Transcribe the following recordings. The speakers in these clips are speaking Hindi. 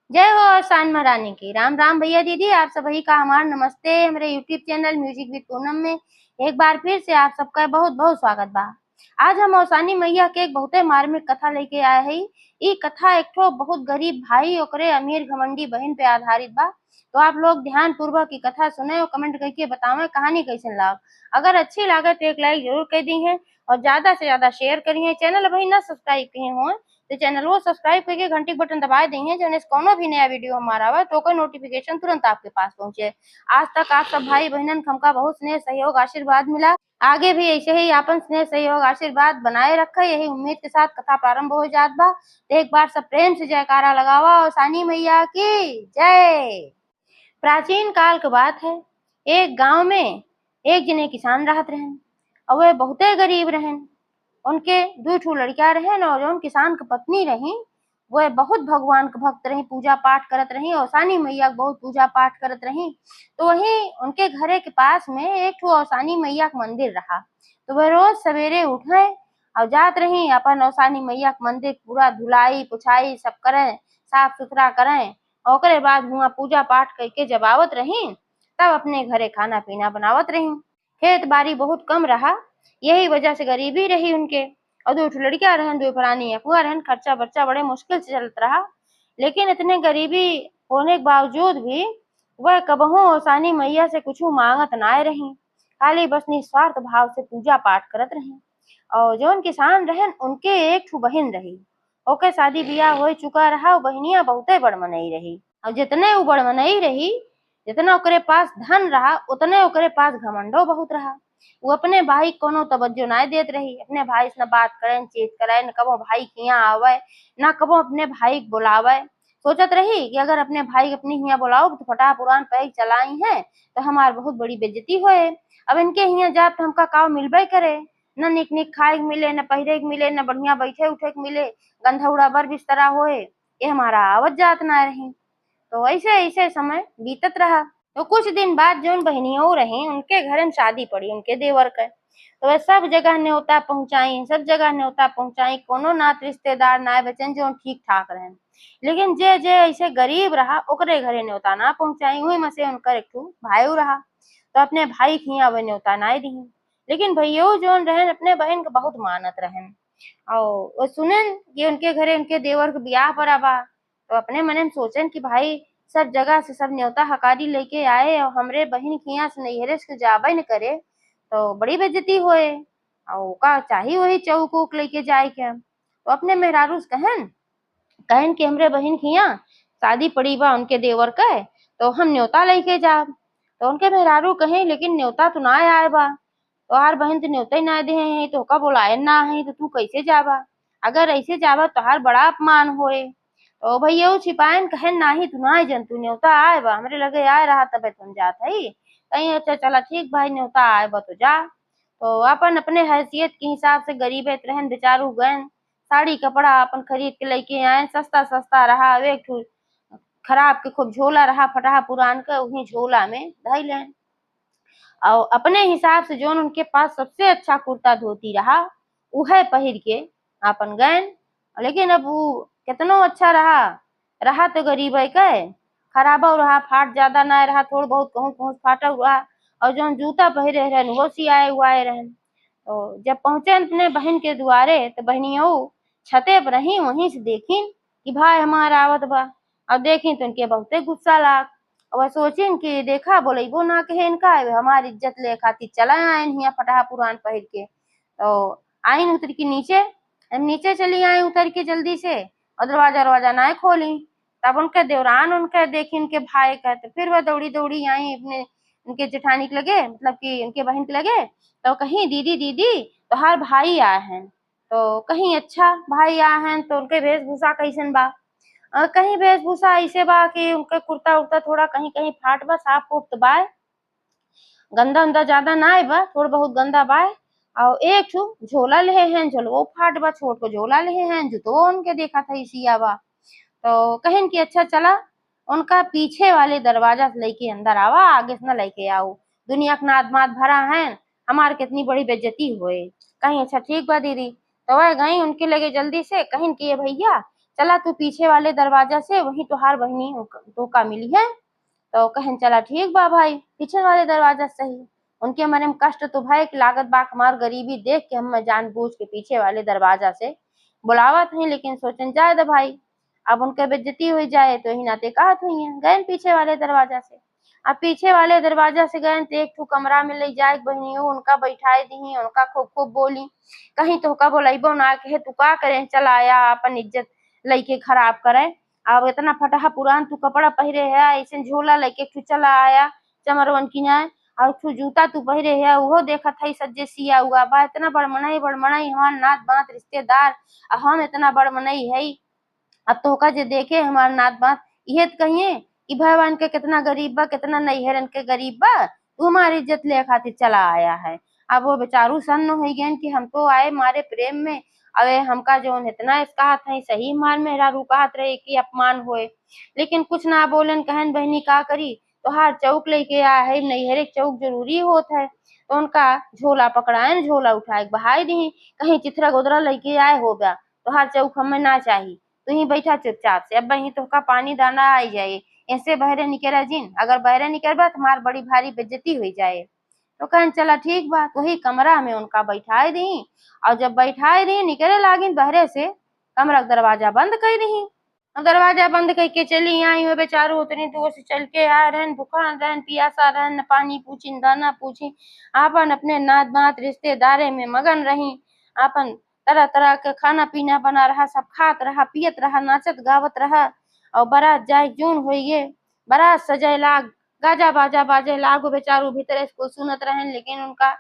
जय हो आसान महारानी की। राम राम भैया दीदी, आप सभी का हमारा नमस्ते। हमारे YouTube channel music with Poonam में एक बार फिर से आप सबका बहुत बहुत स्वागत बा। आज हम औसानी मैया के एक बहुते मार्मिक कथा लेके आए हैं। ई कथा एक ठो बहुत गरीब भाई ओकरे अमीर घमंडी बहन पे आधारित बा। तो आप लोग ध्यान पूर्वक की कथा सुने और कमेंट करके बतावें कहानी कैसे लाग। अगर अच्छी लागे तो एक लाइक जरूर कर दी है और ज्यादा से ज्यादा शेयर करिए। चैनल अभी ना सब्सक्राइब किए हो तो चैनल को सब्सक्राइब करके घंटी बटन दबा देंगे जो कोनो भी नया वीडियो हमारा हुआ तो कोई नोटिफिकेशन तुरंत आपके पास पहुंचे। आज तक आप सब भाई बहनन हमका बहुत स्नेह सहयोग आशीर्वाद मिला। आगे भी ऐसे ही अपन स्नेह सहयोग आशीर्वाद बनाए रखे, यही उम्मीद के साथ कथा प्रारंभ हो जात बा। तो एक बार सब प्रेम से जयकारा लगावा और सानी मैया की जय। प्राचीन काल की बात है। एक गांव में एक जने किसान रहत रहन और वह बहुते गरीब रहन। उनके दो ठो लड़कियां रहन और जौन किसान की पत्नी रही वह बहुत भगवान के भक्त रही, पूजा पाठ करत रही और सानी मैया बहुत पूजा पाठ करत रही। तो वही उनके घरे के पास में एक ठो औसानी मैया का मंदिर रहा। तो वह रोज सवेरे उठे और जात रही अपन औसानी मैया के मंदिर पूरा धुलाई पुछाई सब करें, साफ सुथरा करें और ओकरे बाद हुआ पूजा पाठ करके जब आवत रही तब अपने घरे खाना पीना बनावत रही। खेत बाड़ी बहुत कम रहा, यही वजह से गरीबी रही उनके। और दो लड़कियां रहन, दो प्राणी अफुआ रहन, खर्चा बर्चा बड़े मुश्किल से चलत रहा। लेकिन इतने गरीबी होने के बावजूद भी वह कबहू औसानी मैया से कुछ मांगत ना रही, खाली बस निस्वार्थ भाव से पूजा पाठ करत रही। और जौन किसान रहन उनके एक ठो बहन रही, ओके शादी ब्याह हो चुका रहा। वो बहनिया बहुते बड़मनई रही और जितने वो बड़मनई रही, जितना ओकरे पास धन रहा उतने ओकरे पास घमंडो बहुत रहा। वो अपने भाई कोनो तवज्जो ना देत रही, अपने भाई से न बात करे, चीत करे, न कबो भाई के यहाँ आवे, न कबो अपने भाई को बुलावे। सोचत रही कि अगर अपने भाई अपने यहाँ बुलाओ तो फटा पुरान पैग चलाई है तो हमार बहुत बड़ी बेइज्जती होए। अब इनके यहाँ जात तो हमका काव मिलबे करे, न निक निक खाए मिले, न पहिरे मिले, न बढ़िया बैठे उठे मिले, गंधौड़ा बर बिस्तरा होए, ये हमारा आवत जात ना रही। तो ऐसे ऐसे समय बीतत रहा। तो कुछ दिन बाद जोन बहनियों रही उनके घर में शादी पड़ी उनके देवर के। तो वह सब जगह न्योता पहुंचाई, सब जगह न्योता पहुंचाई, कोनो नात रिश्तेदार ना बचन जो ठीक ठाक रहे। लेकिन जे जे ऐसे गरीब रहा ओकरे घरे न्योता ना पहुंचाई, वही में से उनकर एक भाई रहा। तो अपने भाई की वह न्योता ना दी। लेकिन भैया जोन रहन अपने बहन के बहुत मानत रहन और वो सुनन कि उनके घरे उनके देवर के ब्याह पर आबा। तो अपने मन में सोचन कि भाई सब जगह से सब न्योता हकारी लेके आए और हमरे बहन के यहाँ से नैहरे से जाबे न करे तो बड़ी बेइज्जती होए और का चाहिए वही चौक उक लेके जाए के। तो अपने मेहरारू से कहन कहन कि हमरे बहन के यहाँ शादी पड़ी बा उनके देवर के, तो हम न्योता लेके जाब। तो उनके मेहरारू कहे लेकिन न्योता तो ना आए बा, तोहार बहन तो न्योता ही ना दे है, तो का बोलाए ना है तो तू कैसे जाबा, अगर ऐसे जाबा तोहार बड़ा अपमान होए। तो भैया छिपाइन कहन नाही तू ना जंतु न्योता आए बा, हमरे लगे आए रहा तबे तुम जात है कहीं। अच्छा चला ठीक भाई न्योता आए बा तो जा। तो अपन अपने हैसियत के हिसाब से गरीबे रहन बेचारू गए, साड़ी कपड़ा अपन खरीद के लेके आए, सस्ता सस्ता रहा। एक खराब के खूब झोला रहा फटा पुरान का, उन्हीं झोला में धई लें और अपने हिसाब से जो उनके पास सबसे अच्छा कुर्ता धोती रहा वह पहिर के अपन गए। लेकिन अब वो कितनो अच्छा रहा रहा तो गरीब है के खराबा रहा, फाट ज्यादा ना रहा, थोड़ बहुत कहूँ कहूँ फाटा हुआ। और जो जूता पहिरे रहन वो सियाए हुआए रहन। तो जब पहुंचे अपने बहन के दुआरे तो बहनियों छते पर रही, वहीं से देखी कि भाई हमारा आवत बा। अब देखी तो उनके बहुते गुस्सा लाग और वह सोचिन कि देखा बोलेबो ना कहे इनका हमारी इज्जत ले खातिर चला आइन हिया फटाहा पुरान पहिर के। तो आइन उतर के नीचे, नीचे चली आई उतर के जल्दी से और दरवाजा दरवाजा ना खोली। तब उनके देवरान उनके देखी उनके भाई का, तो फिर वह दौड़ी दौड़ी आई अपने उनके जेठानी के लगे, मतलब कि उनके बहन के लगे। तो कहीं दीदी दीदी तोहार भाई आए हैं। तो कहीं अच्छा भाई आए हैं तो उनके वेशभूषा कैसन बा। कहीं वेशभूषा ऐसे बा कि उनके कुर्ता उर्ता थोड़ा कहीं कहीं फाट बा, साफ उफ तो बा, गंदा उंदा ज्यादा ना बा, थोड़ा बहुत गंदा बा। और एक ठो झोला ले हैं, झोलवो फाट बा, छोट को झोला ले हैं, जुतो उनके देखा था इसिया बा। तो कहेन कि अच्छा चला उनका पीछे वाले दरवाजा से लेके अंदर आवा, आगे से न लेके आओ, दुनिया के नाद माद भरा है, हमार कितनी बड़ी बेइज्जती होए। कहीं अच्छा ठीक बा दीदी। तो वह गई उनके लगे जल्दी से, कहीं कि ये भैया चला तू पीछे वाले दरवाजा से, वही तुहार बहनी धोखा मिली है। तो कहन चला ठीक बा भाई, पीछे वाले दरवाजा सही। उनके मन में कष्ट तो भाई कि लागत बा हमार गरीबी देख के हम जानबूझ के पीछे वाले दरवाजा से बुलावत हैं, लेकिन सोचन जाए दे भाई, अब उनके बेइज्जती हो जाए तो ही नाते कहत हुई है, गए पीछे वाले दरवाजा से। अब पीछे वाले दरवाजा से गए तो एक ठू कमरा में ले जाए बहनियों, उनका बैठाए दी, उनका खूब खूब बोली, कहीं तो का बोलाइबो ना कहे तू का करे, चल आया अपन इज्जत लइके खराब करे। अब इतना फटाहा पुरान तू कपड़ा पहरे है, ऐसे झोला लेके तू चला आया चमरवन किनाए, और तू जूता तू पहरे है वो देखत है सज्जे सिया हुआ बा, इतना बड़मनाई हमार नात बात रिश्तेदार, हम इतना बड़मनाई है। अब तो का जे देखे हमार नात बात इहे तो कहिए कि भगवान के कितना गरीब बा, कितना नैहरन के गरीब बा, तू हमारी इज्जत ले खातिर चला आया है। अब वो बेचारू सन्न हो गए कि हम तो आए मारे प्रेम में, अरे हमका जो इतना इसका हाथ है सही मार मेरा रू कहत रहे कि अपमान होए, लेकिन कुछ ना बोलन, कहन बहनी का करी, तो हार चौक लेके आया है, नैहरे चौक जरूरी होत है। तो उनका झोला पकड़ाए, झोला उठाए बहाई दी, कहीं चिथरा गोदरा लेके आए हो गया, तो हार चौक हमें ना चाहिए, तू ही बैठा चुपचाप से, अब वही तो का पानी दाना आई जाए, ऐसे बहरे निकला जिन, अगर बहरे निकलबा तुम्हार बड़ी भारी बेइज्जती हुई जाए। तो कहन चला ठीक बा, वही कमरा में उनका बैठाए दी, और जब बैठाए दी निकले लागिन बहरे से, कमरा का दरवाजा बंद कर दी। अब दरवाजा बंद करके चली आई हो, बेचारू उतनी दूर से चल के आए रहन, भूखा रहन, पियासा रहन, न पानी पूछी न दाना पूछी, आपन अपने नात बात रिश्तेदारे में मगन रही, आपन तरह तरह के खाना पीना बना रहा, सब खात रहा पियत रहा, नाचत गावत रहा, और बारात जाए जून होइए, बारात सजाए लाग, गाजा बाजा बाजे लागो, बेचारू भीतर इसको सुनत रहन, लेकिन उनका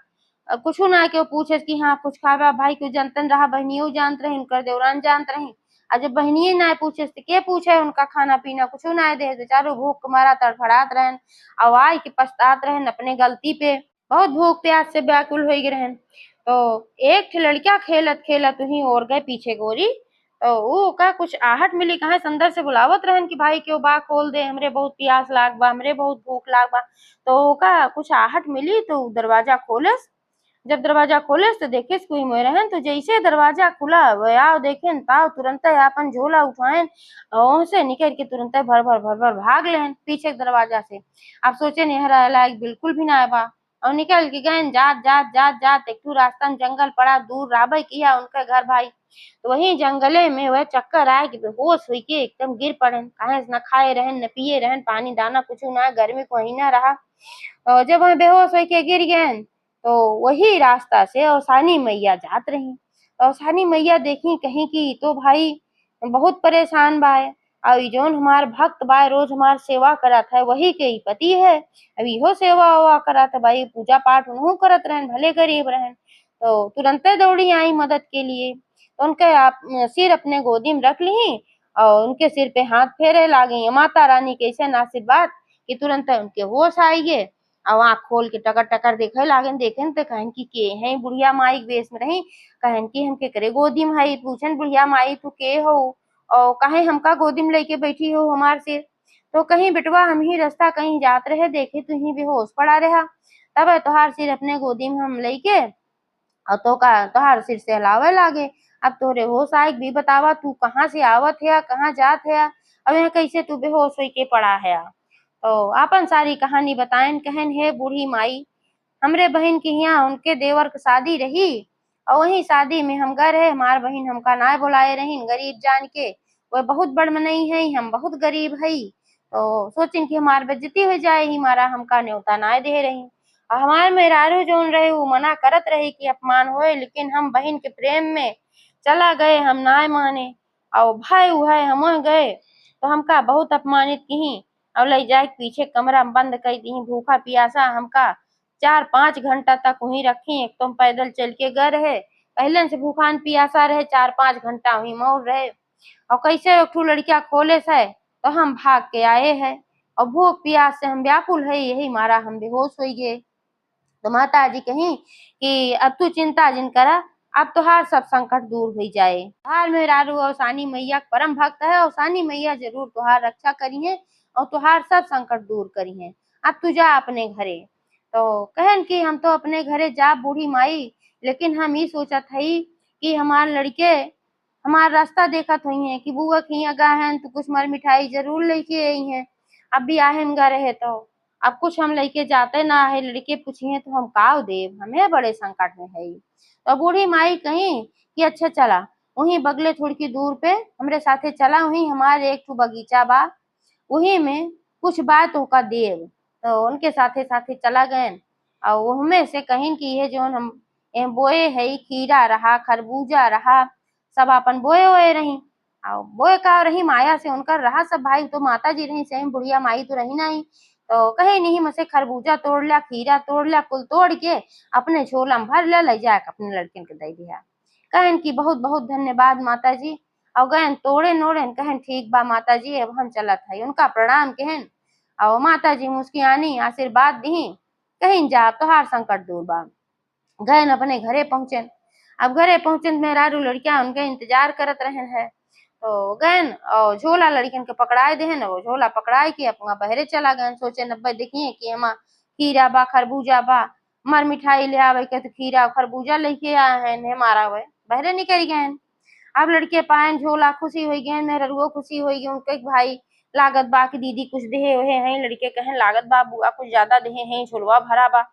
कुछ ना क्यों पूछे कि हाँ कुछ खावा भाई, क्यों जानतन रहा, बहनियों जानत रही, उनकर देवरान जानत रही, और जब बहनिये ना पूछे तो के पूछे उनका खाना पीना, कुछ ना दे, बेचारो भूख के मारा तड़फड़ात रहन, और आय के पछतात रहन अपने गलती पे, बहुत भूख प्यास से व्याकुल हो गए रहन। तो एक ठे लड़किया खेलत खेलत वहीं और गए पीछे गोरी, तो वो का कुछ आहट मिली, कहा अंदर से बुलावत रहन कि भाई क्यों बा खोल दे, हमरे बहुत प्यास लाग बा, हमरे बहुत भूख लाग बा। तो का कुछ आहट मिली तो दरवाजा खोलस, जब दरवाजा खोले तो देखे कोई मोय रहन, तो जैसे दरवाजा खुला आओ देखेन ताव तुरंत आपन झोला उठाएन, वहां से निकल के तुरंत भर भर भाग लेन पीछे के दरवाजा से। आप सोचे नेहरा लायक बिल्कुल भी ना बा, और निकल के गए, जात जात जात जात एक रास्ता में जंगल पड़ा, दूर राबे किया उनका घर भाई, तो वही जंगले में वह चक्कर आए कि बेहोश हुई के एकदम गिर पड़े, कहे न खाए रहन न पिए रहन, पानी दाना कुछ ना, गर्मी को ही ना रहा, और जब वह बेहोश हो के गिर गए, तो वही रास्ता से औसानी मैया जात रही। औसानी मैया देखी कहीं की तो भाई बहुत परेशान बाय, और जोन हमार भक्त बाय रोज हमार सेवा करत है वही के ही पति है, अब इहो सेवा वेवा करत है भाई, पूजा पाठ उन्हों करत रहन, भले गरीब रहन, तो तुरंते दौड़ी आई मदद के लिए। तो उनके आप सिर अपने गोदी में रख ली, और उनके सिर पे हाथ फेरे लागी, माता रानी के ऐसे आशीर्वाद कि तुरंत उनके होश आई गे, और आँख खोल के टकर टकर देखे लागन, देखेन तो कहन की के है, बुढ़िया माई वेश में रही, कहन की हम केकरे गोदी में हई, पूछन बुढ़िया माई तू के हो, और कहे हमका गोदी में लेके बैठी हो हमार सिर, तो कहीं बिटवा हम ही रास्ता कहीं जात रहे, देखे तू ही बेहोश पड़ा रहा, तब तोहार सिर अपने गोदी में हम लेके, और तो का तोहार सिर से हिलावे लागे, अब तोरे होश आए भी बतावा तू कहाँ से आवत है, कहाँ जात है, अब यहाँ कैसे तू बेहोश होई के पड़ा है। तो आपन सारी कहानी बताएन, कहन हे बूढ़ी माई, हमरे बहन के यहाँ उनके देवर की शादी रही, और वही शादी में हम गए रहे, हमार बहन हमका ना बुलाए रही गरीब जान के, वह बहुत बड़मनई है, हम बहुत गरीब है, तो सोचिन कि हमार बेइज्जती हो जाए ही मारा हमका न्योता ना दे रही, और हमार मेहरारू जोन रहे वो मना करत रही कि अपमान होए, लेकिन हम बहन के प्रेम में चला गए, हम ना माने, और भाई उहाय हम गए तो हमका बहुत अपमानित की, और ले जाए पीछे कमरा में बंद कर दी, भूखा पियासा हमका 4-5 घंटा तक वहीं रखी, एक तो पैदल चल के गए रहे, पहले से भूखान पियासा रहे, 4-5 घंटा वहीं मोर रहे, और कैसे एक ठू लड़किया खोले से तो हम भाग के आए हैं, और भूख प्यास से हम व्याकुल है, यही मारा हम बेहोश हो गए। तो माता जी कहीं कि अब तू चिंता जिन करा, अब तुहार सब संकट दूर हो जाए, तुहार मेहरारू औसानी मैया परम भक्त है, औसानी मैया जरूर तुहार रक्षा करी है, और तुहार सब संकट दूर करी है, अब तू जा अपने घरे। तो कहन कि हम तो अपने घरे जा बूढ़ी माई, लेकिन हम ये सोचत हई कि हमार रास्ता देखत हुई है कि बुआ खिया गा हैं तो कुछ मर मिठाई जरूर लेके आई हैं। अब भी आहेम गा रहे तो अब कुछ हम लेके जाते ना है, लड़के पूछिए तो हम काव देव, हमें बड़े संकट में है। तो बूढ़ी माई कहीं कि अच्छा चला, वहीं बगले थोड़ी की दूर पे हमरे साथे चला, वहीं हमारे एक ठो बगीचा बा, वही में कुछ बात होका देव, तो उनके साथे साथे चला गए। और वो हमें से कहीं कि ये जो हम बोए है, खीरा रहा, खरबूजा रहा, सब अपन बोए हुए रही। और बोए का रही माया से उनका रहा सब भाई, तो माता जी रही सही, बुढ़िया माई तो रही नहीं। तो कहे नहीं मसे खरबूजा तोड़ लिया, खीरा तोड़ लिया, कुल तोड़ के अपने झोला में भर लिया, ले जाके अपने लड़किन के दे दिया। कहन की बहुत बहुत धन्यवाद माता जी। और गहन तोड़े नोड़े कहन ठीक बा माता जी, अब हम चलत है, उनका प्रणाम कहन। और माता जी मुस्कियानी आशीर्वाद दी, कहीं जा तोहार संकट दूर बा। गहन अपने घरे पहुंचे। अब घरे पहुंचे मेहरारू लड़कियां उनके इंतजार करत रहे हैं। तो गहन और झोला लड़कियन के पकड़ाए देहन, वो झोला पकड़ाए के अपना बहरे चला गए। सोचे नब्बे देखिए कि एमा खीरा बा, खरबूजा बा, मर मिठाई ले आवे के तो खीरा खरबूजा लेके आए हैं, ने मारा वे बहरे निकल गए। अब लड़के पायन झोला खुशी हो गए, मेहरुओ खुशी हो गई, उनके भाई लागत बा कि दीदी कुछ देहे ओहे हैं, लड़के कहन लागत बा बुआ कुछ ज्यादा देहे हैं, झोलवा भरा बा।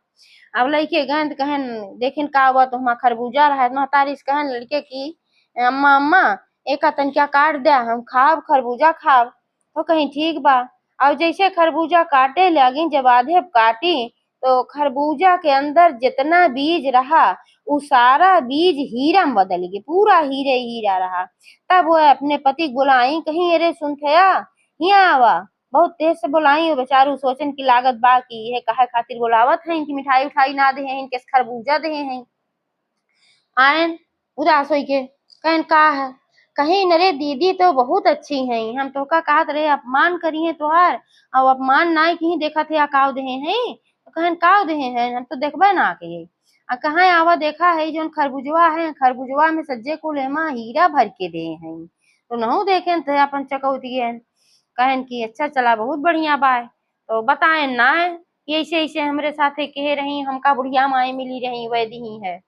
अब लड़के गहन कहन देखिन का हुआ तो हमारा खरबूजा रहा, महतारी कहन लड़के की अम्मा अम्मा एक तनका काट दे, हम खाब खरबूजा खाब। तो कहीं ठीक बा। और जैसे खरबूजा काटे लगी, जब आधे काटी तो खरबूजा के अंदर जितना बीज रहा वो सारा बीज हीरा में बदल गया, पूरा हीरे हीरा रहा। तब वो अपने पति बुलाई, कहीं अरे सुन थया यहाँ आवा, बहुत तेज से बुलाई। वो बेचारू सोचन की लागत बा कि ये काहे खातिर बुलावत है, इनकी मिठाई उठाई ना दे हैं, इनके खरबूजा दे हैं। आयन उदास होई के कहन का है, कहीं नरे दीदी तो बहुत अच्छी हैं, हम तो का कहत रहे अपमान करिए तोहार, और अपमान ना कहीं देखा थे काव दे हैं, तो कहन काव दे हैं, हम तो देखबे ना के कहाँ आवा देखा है जो खरबूजवा है, खरबूजवा में सज्जे को लेमा हीरा भर के दे हैं, तो नहु देखे थे अपन चकौती कहन की अच्छा चला बहुत बढ़िया बाय। तो बताए ना कि ऐसे ऐसे हमरे साथे कहे रही, हमका बुढ़िया माए मिली रही वैदी ही है।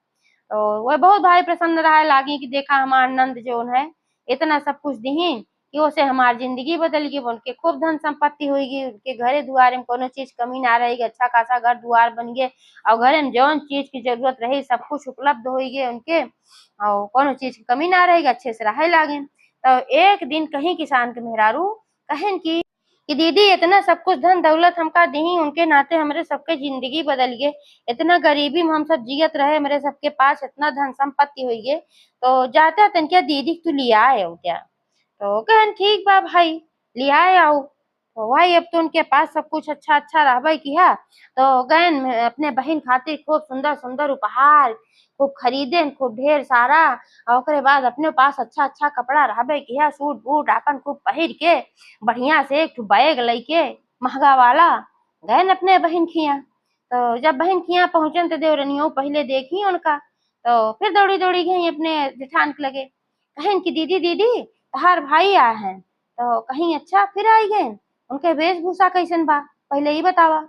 तो वह बहुत भाई प्रसन्न रहा, लागी कि देखा हमार नंद जो है इतना सब कुछ दीन कि उसे हमारी जिंदगी बदल गई, उनके खूब धन संपत्ति हुई, उनके घरे दुआरे में कोनो चीज कमी ना रहेगी, अच्छा खासा घर दुआर बन गए, और घरे में जौन चीज की जरूरत रही सब कुछ उपलब्ध हो गए उनके, और कोनो चीज की कमी ना रहेगी, अच्छे से रहे लागे। तो एक दिन कहीं किसान के मेहरारू कहन कि दीदी इतना सब कुछ धन दौलत हमका दी, उनके नाते हमारे सबके जिंदगी बदल गए, इतना गरीबी में हम सब जियत रहे, मेरे सबके पास इतना धन संपत्ति हुई है, तो जाते तन क्या दीदी तू लिया आओ क्या। तो कहन ठीक बा भाई लिया आओ। तो भाई अब तो उनके पास सब कुछ अच्छा अच्छा रहबे किया, तो गहन अपने बहन खातिर खूब सुंदर सुंदर उपहार खूब खरीदे, खूब ढेर सारा, और ओकरे बाद अपने पास अच्छा अच्छा कपड़ा रहबे किया, सूट बूट अपन खूब पहिर के बढ़िया से एक बैग लेके महंगा वाला गए अपने बहन खिया। तो जब बहन खिया पहुंचन तो देवरनियों पहले देखी उनका, तो फिर दौड़ी दौड़ी गई अपने जेठान के लगे, कहें कि दीदी दीदी तहार भाई आए हैं। तो कहीं अच्छा फिर आई गए, उनके वेशभूषा कैसन बा पहले ही बतावा।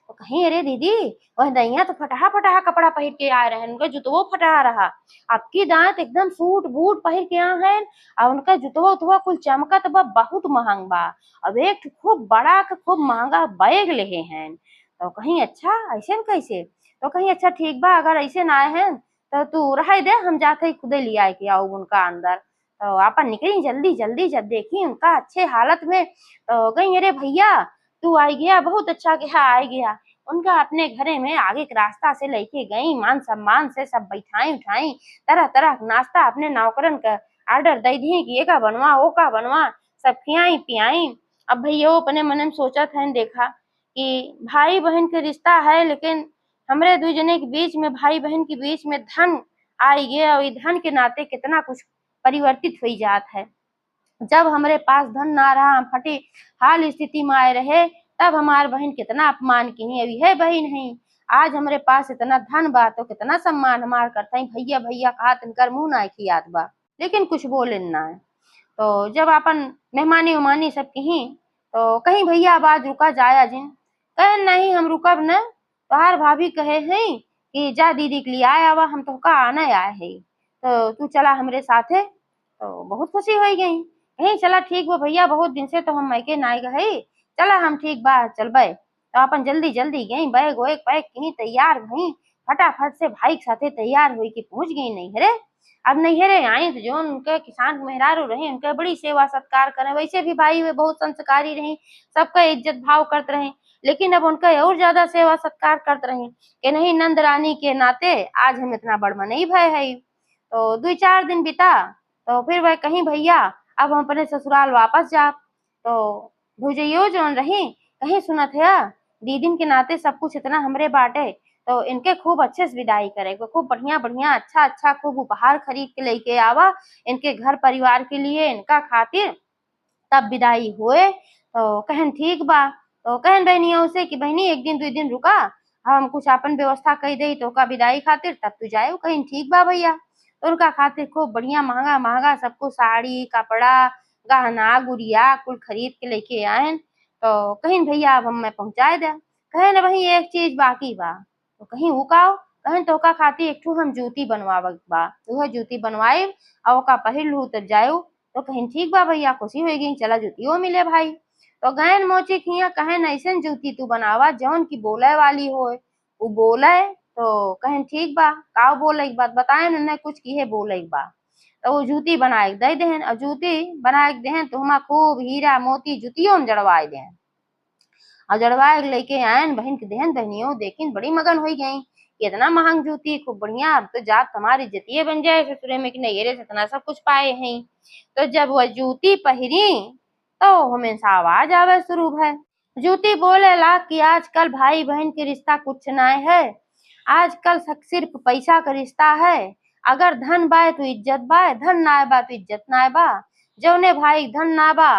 तो कहीं अरे दीदी वह दैया तो फटाहा फटाहा कपड़ा पहन के आ रहे हैं, उनका जुतवो फटाहा रहा, आपकी दांत एकदम सूट बूट पहन के आ हैं, और उनका जुतवा उतवा कुल चमकत बा, बहुत महंग बा। अब एक खूब बड़ा के खूब महंगा बैग लेहे हैं। तो कहीं अच्छा ऐसे कैसे, तो कहीं अच्छा ठीक बा, अगर ऐसे ना आए हैं तो तू रह दे, हम जाते ही खुदे ले आए के आओ उनका अंदर। तो आपन निकली जल्दी जल्दी, जब देखी उनका अच्छे हालत में तो कहीं अरे भैया तू आई गया, बहुत अच्छा गया आई गया। उनका अपने घरे में आगे के रास्ता से लेके गई, मान सम्मान से सब बैठाई उठाई, तरह तरह का नाश्ता अपने नौकरन का ऑर्डर दे दिए कि ये का बनवा वो का बनवा, सब खियाई पियाई। अब भैया अपने मन में सोचा था देखा कि भाई बहन के रिश्ता है, लेकिन हमरे दो जने के बीच में भाई बहन के बीच में धन आई गया, और ये धन के नाते कितना कुछ परिवर्तित हुई जात है। जब हमारे पास धन ना रहा, हम फटे हाल स्थिति में आए रहे, तब हमार बहन कितना अपमान की है, अभी है बहन है। आज हमारे पास इतना धन बा तो कितना सम्मान हमार करता है, भैया भैया कहा तिनकर मुंह ना खियात बा, लेकिन कुछ बोले ना है। तो जब अपन मेहमानी उमानी सब कहीं, तो कहीं भैया आवाज रुका जाया जिन, कहे नहीं हम रुकब न, तोहार भाभी कहे हैं कि जा दीदी के लिए आया हुआ, हम तो का आना आए है, तो तू चला हमरे साथे। तो बहुत खुशी हो गई। कहीं चला ठीक बा भैया, बहुत दिन से तो हम मायके नाय गए, चला हम ठीक बा चलबे। तो अपन जल्दी जल्दी गई, बैग वैग पैक की, तैयार भई, फटाफट से भाई के साथे तैयार हुई कि पहुंच गई नैहरे। अब नैहरे आई तो जो उनके किसान मेहरारू रही उनके बड़ी सेवा सत्कार करे, वैसे भी भाई वे बहुत संस्कारी रही, सबका इज्जत भाव करते रहे, लेकिन अब उनका और ज्यादा सेवा सत्कार करते रहे कि नहीं, नंद रानी के नाते आज हम इतना बड़मनई भय है। तो 2-4 दिन बीता, तो फिर वह कहीं भैया अब हम अपने ससुराल वापस जा। तो भुजइयो जोन रही कहीं सुनत है दीदिन के नाते सब कुछ इतना हमरे बाटे, तो इनके खूब अच्छे से विदाई करे, खूब बढ़िया बढ़िया अच्छा अच्छा खूब उपहार खरीद के लेके आवा इनके घर परिवार के लिए, इनका खातिर, तब विदाई हुए। तो कहन ठीक बा। तो कहन बहनियों से कि बहनी 1 दिन 2 दिन रुका, हम कुछ अपन व्यवस्था कई दई तो का विदाई खातिर, तब तू जाए। कहीं ठीक बा भैया। तो उनका खातिर खूब बढ़िया महंगा महंगा सबको साड़ी कपड़ा गहना गुड़िया कुल खरीद के लेके आए। तो कहीं भैया अब हम मैं पहुंचाए दे। कहे न वही एक चीज बाकी बा। तो कहीं उकाओ। कहन तो का खातिर एक ठू हम जूती बनवावत बा, वह जूती बनवाए और का पहिर लू तब जायू। तो कहीं ठीक बा भैया, खुशी हो गई, चला जूतियों मिले भाई। तो गहन मोची खिया कहन ऐसन जूती तू बनावा जौन की बोले वाली होए, वो बोले। तो कहन ठीक बा, का बोले एक बात बताए न कुछ की है बोले एक बात। तो वो जूती बनाए के दे देहन, और जूती बनाए के देहन तो हमा खूब हीरा मोती जूतियों में जड़वाए देहन। और जड़वाए के लेके आयन बहन के देहन, बहनियों देखिन बड़ी मगन हो गई, इतना महंग जूती खूब बढ़िया, अब तो जात हमारी इज्जतिये बन जाए ससुरे में कि नैहरे से इतना सब कुछ पाए हैं। तो जब वह जूती पहरी तो हमेशा आवाज आवे शुरू है। जूती बोले ला कि आजकल भाई बहन के रिश्ता कुछ नाय है, आजकल सिर्फ पैसा का रिश्ता है। अगर धन बाय तो इज्जत बाय, धन नाय बा तो इज्जत नाय बा। जौने भाई धन ना बा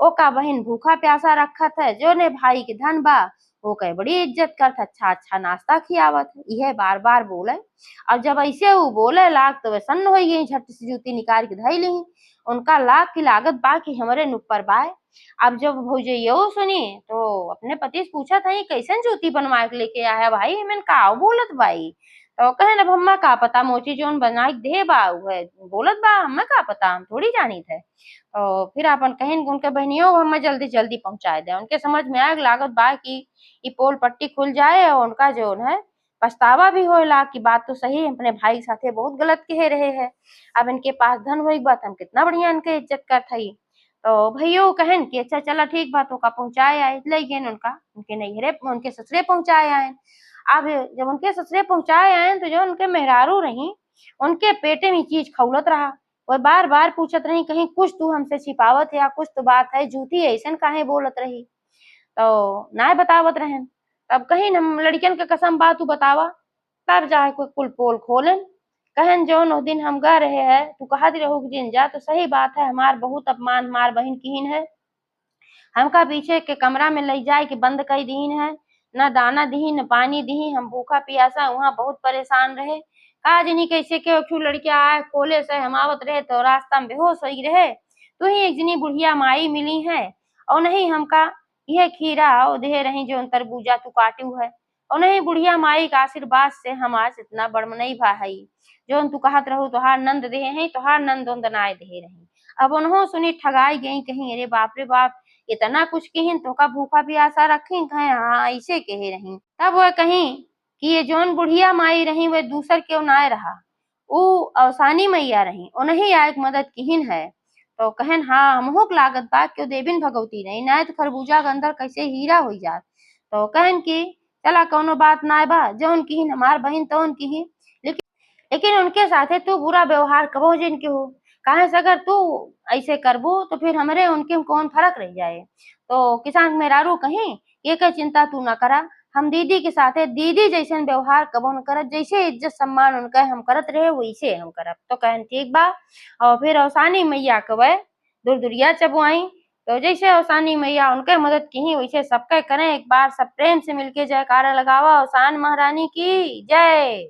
ओका बहन भूखा प्यासा रखत है, जौने भाई के धन बा ओके बड़ी इज्जत करत, अच्छा अच्छा नाश्ता खियावत है, यह बार बार बोले। और जब ऐसे वो बोले लाग तो वे सन्न हो गई, झट से जूती निकाल के धई ली। उनका लाग की लागत बा कि हमरे नुपर बाय। अब जब भौजइयो सुनी तो अपने पति से पूछा था कैसन जूती बनवा के लेके आया भाई, हमें का बोलत भाई। तो कहे अब हम्मा का पता, मोची जोन बना के दे बा उहे बोलत बा, हमें का पता, हम थोड़ी जानी थे। तो फिर अपन कहें उनके बहनियों हमें जल्दी जल्दी पहुंचाए दे, उनके समझ में आए लागत बा कि ये पोल पट्टी खुल जाए और उनका जो है पछतावा भी होला कि बात तो सही अपने भाई के साथे बहुत गलत कह रहे हैं। अब इनके पास धन हुई बात हम कितना बढ़िया इनके इज्जत करत हई। तो भैयो कहन कि अच्छा चला ठीक बात का पहुंचाए आए, ले गए उनका उनके नैहरे उनके ससुरे पहुंचाए आए। अब जब उनके ससुरे पहुंचाए आए तो जो उनके मेहरारू रही उनके पेटे में चीज खौलत रहा। वह बार बार पूछत रही कहीं कुछ तू हमसे छिपावत है या कुछ तो बात है, जूठी ऐसन काहे बोलत रही। तो नाय बतावत रहन। तब कहीं हम लड़कियन के कसम बा तू बतावा, तब जाके कोई कुल पोल खोलन। कहन जौन ओ दिन हम गए रहे है तू कहत रहू जिन जा, तो सही बात है, हमार बहुत अपमान हमार बहन किहिन है, हमका पीछे के कमरा में ले जाए के बंद कर दीन है, न दाना दी न पानी दी, हम भूखा पियासा वहाँ बहुत परेशान रहे। का जनी कैसे के क्यों लड़किया आए खोले से हम आवत रहे तो रास्ता में बेहोश हो रहे, तू ही एक जनी बुढ़िया माई मिली है, और नहीं हमका यह खीरा और दे रही जो तरबूजा तू काटू है, और नहीं बुढ़िया माई का आशीर्वाद से हम आज इतना बड़मनई भा हई, जो तू कहत रहू तोहार नंद दे है तोहार नंद दनाए दे रही। अब उन्हों सुनी ठगाई गई कहीं, अरे बाप रे बाप, इतना कुछ कहिन तो का भूखा प्यासा रखी, कहे हाँ ऐसे कहे रही। तब वह कहीं कि ये जौन बुढ़िया माई रही वह दूसर क्यों ना रहा, ऊ अवसानी मैया रही, उन्हीं आयक मदद किहिन है। तो कहन हाँ हमहू के लागत बा क्यों देविन भगवती रही, ना तो खरबूजा के अंदर कैसे हीरा हो जात। तो कहन की चला कौनो बात ना बा, जौन किहिन हमार बहन तौन किहिन, लेकिन लेकिन उनके साथे तू बुरा व्यवहार कबो जिन के हो, काहे से अगर तू ऐसे करबू तो फिर हमरे उनके में कौन फर्क रह जाए। तो किसान मेहरारू कहीं ये के चिंता तू ना करा, हम दीदी के साथे दीदी जैसन व्यवहार कबो न करत, जैसे इज्जत सम्मान उनका हम करत रहे वैसे हम करब। तो कहन ठीक बा। और फिर अवसानी मैया कवे दूर दुरिया चबुआई, तो जैसे अवसानी मैया उनके मदद की वैसे सबके करें, एक बार सब प्रेम से मिलके जयकारा लगावा, अवसान महारानी की जय।